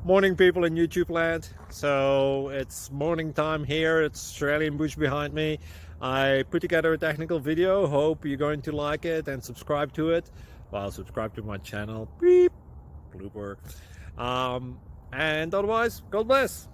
Morning, people in YouTube land. So it's morning time here. It's Australian bush behind me. I put together a technical video. Hope you're going to like it and subscribe to it. Well, subscribe to my channel. Beep. Blooper. And otherwise, God bless.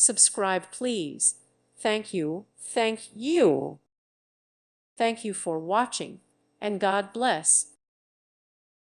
Subscribe, please. Thank you. Thank you. Thank you for watching, and God bless.